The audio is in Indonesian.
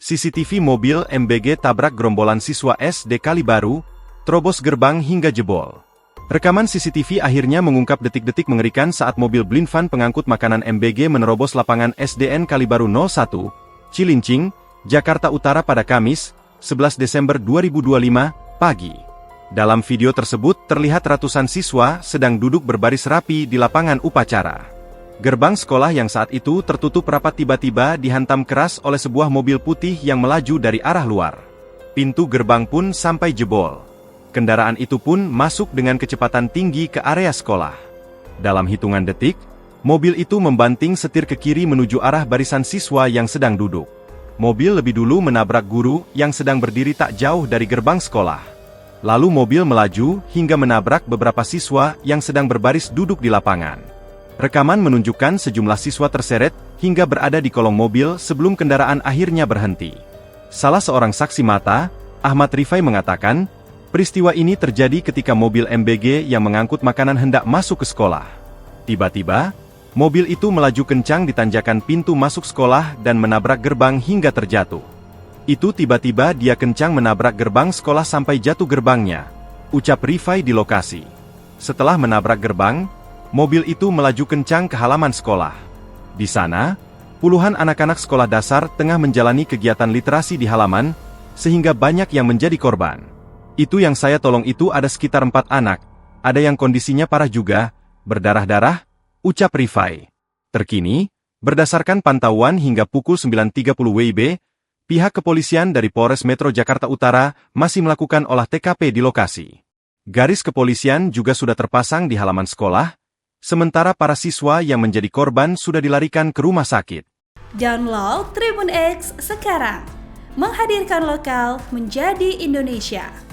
CCTV mobil MBG tabrak gerombolan siswa SD Kalibaru, terobos gerbang hingga jebol. Rekaman CCTV akhirnya mengungkap detik-detik mengerikan saat mobil Blinvan pengangkut makanan MBG menerobos lapangan SDN Kalibaru 01, Cilincing, Jakarta Utara pada Kamis, 11 Desember 2025, pagi. Dalam video tersebut terlihat ratusan siswa sedang duduk berbaris rapi di lapangan upacara. Gerbang sekolah yang saat itu tertutup rapat tiba-tiba dihantam keras oleh sebuah mobil putih yang melaju dari arah luar. Pintu gerbang pun sampai jebol. Kendaraan itu pun masuk dengan kecepatan tinggi ke area sekolah. Dalam hitungan detik, mobil itu membanting setir ke kiri menuju arah barisan siswa yang sedang duduk. Mobil lebih dulu menabrak guru yang sedang berdiri tak jauh dari gerbang sekolah. Lalu mobil melaju hingga menabrak beberapa siswa yang sedang berbaris duduk di lapangan. Rekaman menunjukkan sejumlah siswa terseret hingga berada di kolong mobil sebelum kendaraan akhirnya berhenti. Salah seorang saksi mata, Ahmad Rifai mengatakan, peristiwa ini terjadi ketika mobil MBG yang mengangkut makanan hendak masuk ke sekolah. Tiba-tiba, mobil itu melaju kencang di tanjakan pintu masuk sekolah dan menabrak gerbang hingga terjatuh. Itu tiba-tiba dia kencang menabrak gerbang sekolah sampai jatuh gerbangnya, ucap Rifai di lokasi. Setelah menabrak gerbang, mobil itu melaju kencang ke halaman sekolah. Di sana, puluhan anak-anak sekolah dasar tengah menjalani kegiatan literasi di halaman, sehingga banyak yang menjadi korban. Itu yang saya tolong itu ada sekitar 4 anak, ada yang kondisinya parah juga, berdarah-darah, ucap Rifai. Terkini, berdasarkan pantauan hingga pukul 9.30 WIB, pihak kepolisian dari Polres Metro Jakarta Utara masih melakukan olah TKP di lokasi. Garis kepolisian juga sudah terpasang di halaman sekolah, sementara para siswa yang menjadi korban sudah dilarikan ke rumah sakit. Download Tribun X sekarang, menghadirkan lokal menjadi Indonesia.